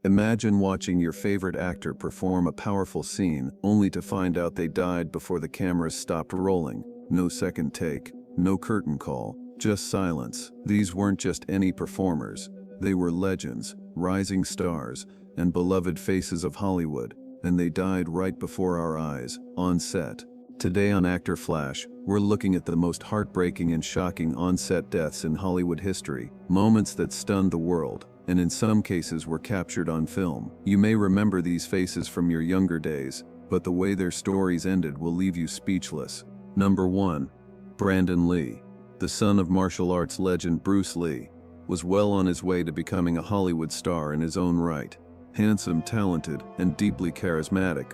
Imagine watching your favorite actor perform a powerful scene only to find out they died before the cameras stopped rolling. No second take, no curtain call, just silence. These weren't just any performers. They were legends, rising stars, and beloved faces of Hollywood, and they died right before our eyes, on set. Today on ActorFlash, we're looking at the most heartbreaking and shocking on-set deaths in Hollywood history, moments that stunned the world, and in some cases were captured on film. You may remember these faces from your younger days, but the way their stories ended will leave you speechless. Number 1. Brandon Lee. The son of martial arts legend Bruce Lee, was well on his way to becoming a Hollywood star in his own right. Handsome, talented, and deeply charismatic,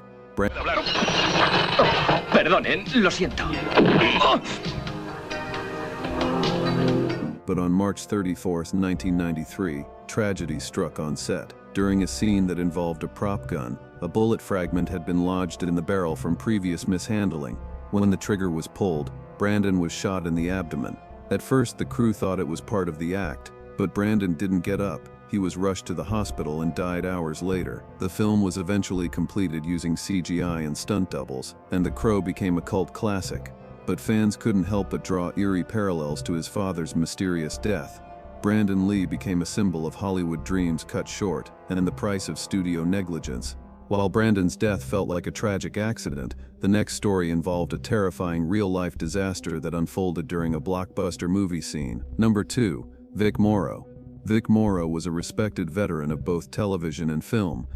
Perdonen, lo siento. But on March 34, 1993, tragedy struck on set. During a scene that involved a prop gun, a bullet fragment had been lodged in the barrel from previous mishandling. When the trigger was pulled, Brandon was shot in the abdomen. At first, the crew thought it was part of the act, but Brandon didn't get up. He was rushed to the hospital and died hours later. The film was eventually completed using CGI and stunt doubles, and The Crow became a cult classic. But fans couldn't help but draw eerie parallels to his father's mysterious death. Brandon Lee became a symbol of Hollywood dreams cut short, and the price of studio negligence. While Brandon's death felt like a tragic accident, the next story involved a terrifying real-life disaster that unfolded during a blockbuster movie scene. Number 2. Vic Morrow. Vic Morrow was a respected veteran of both television and film.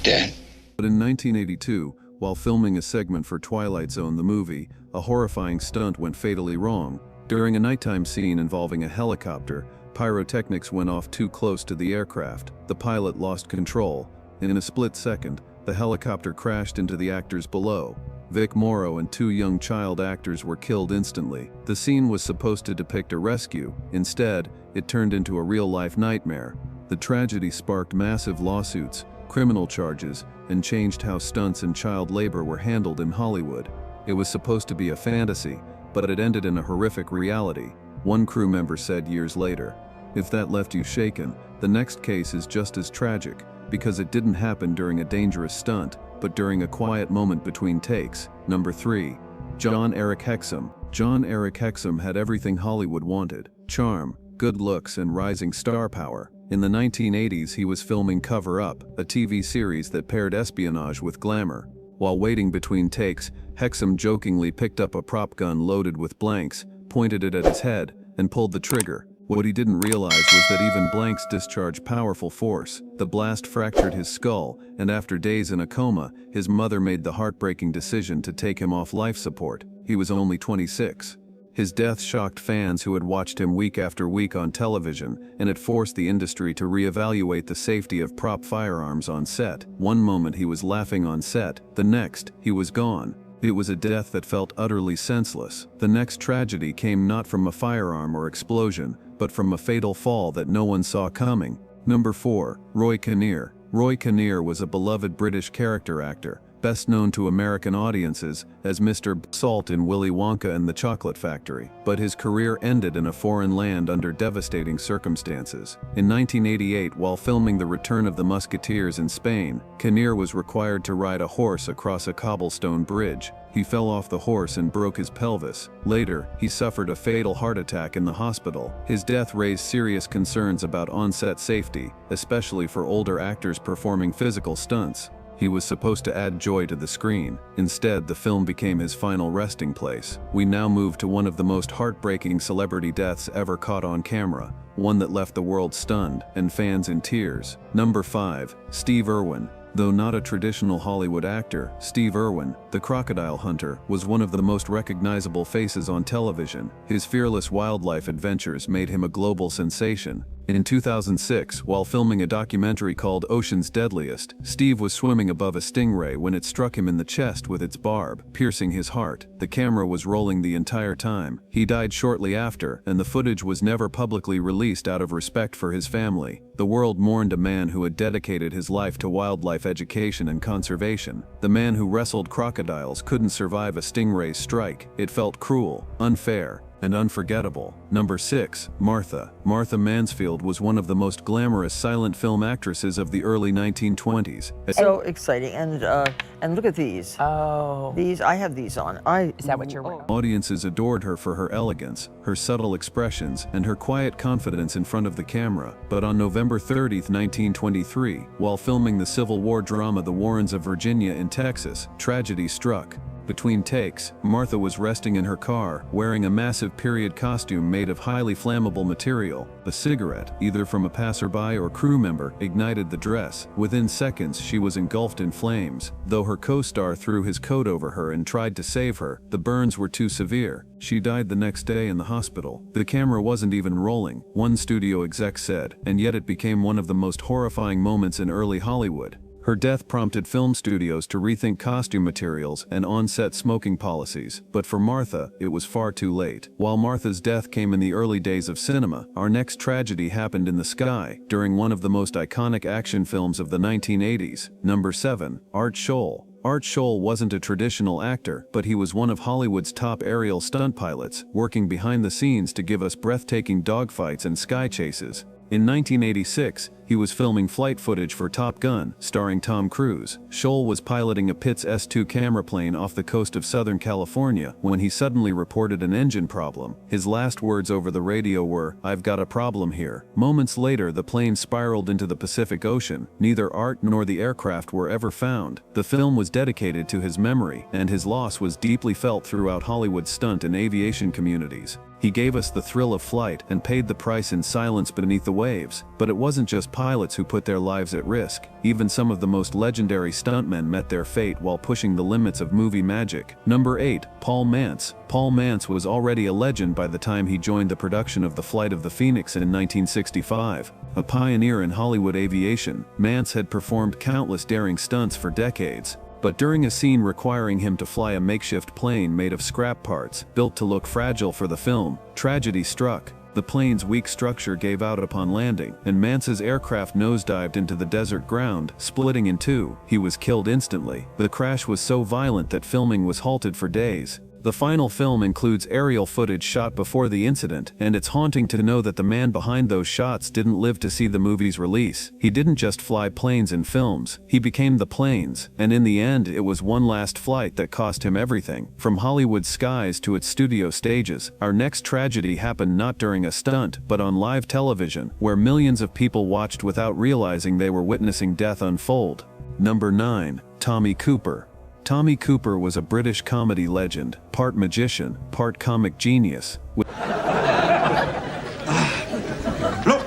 Dad. But in 1982, while filming a segment for Twilight Zone the movie, a horrifying stunt went fatally wrong. During a nighttime scene involving a helicopter, pyrotechnics went off too close to the aircraft. The pilot lost control, and in a split second, the helicopter crashed into the actors below. Vic Morrow and 2 young child actors were killed instantly. The scene was supposed to depict a rescue. Instead, it turned into a real-life nightmare. The tragedy sparked massive lawsuits, criminal charges, and changed how stunts and child labor were handled in Hollywood. It was supposed to be a fantasy, but it ended in a horrific reality. One crew member said years later, "If that left you shaken, the next case is just as tragic, because it didn't happen during a dangerous stunt, but during a quiet moment between takes." Number 3. John Eric Hexum. John Eric Hexum had everything Hollywood wanted: charm, good looks, and rising star power. In the 1980s, he was filming Cover Up, a TV series that paired espionage with glamour. While waiting between takes, Hexum jokingly picked up a prop gun loaded with blanks, pointed it at his head, and pulled the trigger. What he didn't realize was that even blanks discharge powerful force. The blast fractured his skull, and after days in a coma, his mother made the heartbreaking decision to take him off life support. He was only 26. His death shocked fans who had watched him week after week on television, and it forced the industry to reevaluate the safety of prop firearms on set. One moment he was laughing on set, the next, he was gone. It was a death that felt utterly senseless. The next tragedy came not from a firearm or explosion, but from a fatal fall that no one saw coming. Number 4. Roy Kinnear. Roy Kinnear was a beloved British character actor, best known to American audiences as Mr. Salt in Willy Wonka and the Chocolate Factory. But his career ended in a foreign land under devastating circumstances. In 1988, while filming The Return of the Musketeers in Spain, Kinnear was required to ride a horse across a cobblestone bridge. He fell off the horse and broke his pelvis. Later, he suffered a fatal heart attack in the hospital. His death raised serious concerns about on-set safety, especially for older actors performing physical stunts. He was supposed to add joy to the screen. Instead, the film became his final resting place. We now move to one of the most heartbreaking celebrity deaths ever caught on camera, one that left the world stunned and fans in tears. Number 5. Steve Irwin. Though not a traditional Hollywood actor, Steve Irwin, the crocodile hunter, was one of the most recognizable faces on television. His fearless wildlife adventures made him a global sensation. In 2006, while filming a documentary called Ocean's Deadliest, Steve was swimming above a stingray when it struck him in the chest with its barb, piercing his heart. The camera was rolling the entire time. He died shortly after, and the footage was never publicly released out of respect for his family. The world mourned a man who had dedicated his life to wildlife education and conservation. The man who wrestled crocodiles couldn't survive a stingray's strike. It felt cruel, unfair, and unforgettable. Number 6. Martha. Martha Mansfield was one of the most glamorous silent film actresses of the early 1920s. So exciting, and look at these. Oh. These, I have these on. Is that what you're wearing? Audiences adored her for her elegance, her subtle expressions, and her quiet confidence in front of the camera. But on November 30, 1923, while filming the Civil War drama The Warrens of Virginia in Texas, tragedy struck. Between takes, Martha was resting in her car, wearing a massive period costume made of highly flammable material. A cigarette, either from a passerby or crew member, ignited the dress. Within seconds, she was engulfed in flames. Though her co-star threw his coat over her and tried to save her, the burns were too severe. She died the next day in the hospital. The camera wasn't even rolling, one studio exec said, and yet it became one of the most horrifying moments in early Hollywood. Her death prompted film studios to rethink costume materials and on-set smoking policies, but for Martha, it was far too late. While Martha's death came in the early days of cinema, our next tragedy happened in the sky, during one of the most iconic action films of the 1980s. Number 7. Art Scholl. Art Scholl wasn't a traditional actor, but he was one of Hollywood's top aerial stunt pilots, working behind the scenes to give us breathtaking dogfights and sky chases. In 1986, he was filming flight footage for Top Gun, starring Tom Cruise. Scholl was piloting a Pitts S-2 camera plane off the coast of Southern California when he suddenly reported an engine problem. His last words over the radio were, "I've got a problem here." Moments later, the plane spiraled into the Pacific Ocean. Neither Art nor the aircraft were ever found. The film was dedicated to his memory, and his loss was deeply felt throughout Hollywood's stunt and aviation communities. He gave us the thrill of flight and paid the price in silence beneath the waves. But it wasn't just pilots who put their lives at risk. Even some of the most legendary stuntmen met their fate while pushing the limits of movie magic. Number 8. Paul Mantz. Paul Mantz was already a legend by the time he joined the production of The Flight of the Phoenix in 1965. A pioneer in Hollywood aviation, Mantz had performed countless daring stunts for decades. But during a scene requiring him to fly a makeshift plane made of scrap parts, built to look fragile for the film, tragedy struck. The plane's weak structure gave out upon landing, and Mantz's aircraft nosedived into the desert ground, splitting in two. He was killed instantly. The crash was so violent that filming was halted for days. The final film includes aerial footage shot before the incident, and it's haunting to know that the man behind those shots didn't live to see the movie's release. He didn't just fly planes in films, he became the planes, and in the end it was one last flight that cost him everything. From Hollywood skies to its studio stages, our next tragedy happened not during a stunt, but on live television, where millions of people watched without realizing they were witnessing death unfold. Number 9. Tommy Cooper. Tommy Cooper was a British comedy legend, part magician, part comic genius. Look,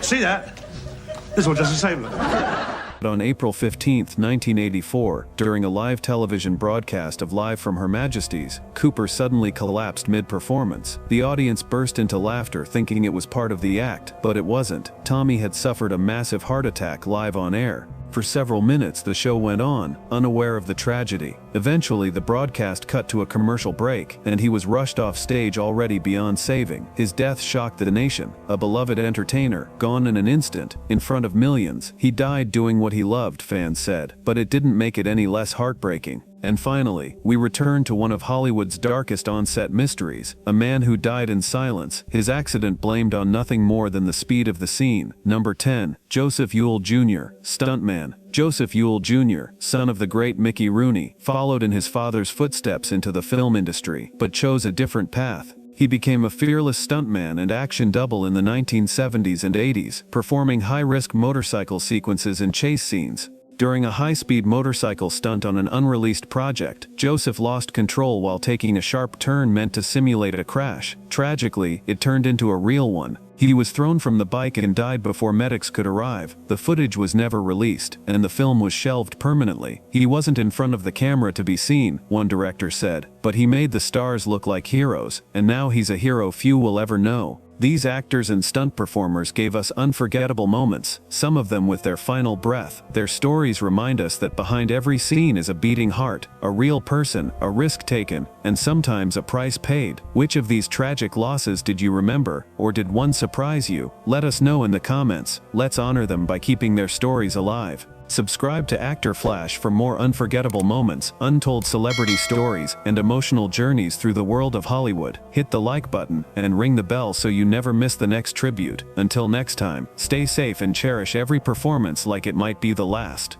see that? This one does the same. On April 15, 1984, during a live television broadcast of Live from Her Majesty's, Cooper suddenly collapsed mid-performance. The audience burst into laughter thinking it was part of the act, but it wasn't. Tommy had suffered a massive heart attack live on air. For several minutes the show went on, unaware of the tragedy. Eventually the broadcast cut to a commercial break, and he was rushed off stage already beyond saving. His death shocked the nation. A beloved entertainer, gone in an instant, in front of millions. He died doing what he loved, fans said, but it didn't make it any less heartbreaking. And finally, we return to one of Hollywood's darkest on-set mysteries, a man who died in silence, his accident blamed on nothing more than the speed of the scene. Number 10. Joseph Ewell Jr., stuntman. Joseph Ewell Jr., son of the great Mickey Rooney, followed in his father's footsteps into the film industry, but chose a different path. He became a fearless stuntman and action double in the 1970s and 80s, performing high-risk motorcycle sequences and chase scenes. During a high-speed motorcycle stunt on an unreleased project, Joseph lost control while taking a sharp turn meant to simulate a crash. Tragically, it turned into a real one. He was thrown from the bike and died before medics could arrive. The footage was never released, and the film was shelved permanently. He wasn't in front of the camera to be seen, one director said, but he made the stars look like heroes, and now he's a hero few will ever know. These actors and stunt performers gave us unforgettable moments, some of them with their final breath. Their stories remind us that behind every scene is a beating heart, a real person, a risk taken, and sometimes a price paid. Which of these tragic losses did you remember, or did one surprise you? Let us know in the comments. Let's honor them by keeping their stories alive. Subscribe to ActorFlash for more unforgettable moments, untold celebrity stories, and emotional journeys through the world of Hollywood. Hit the like button and ring the bell so you never miss the next tribute. Until next time, stay safe and cherish every performance like it might be the last.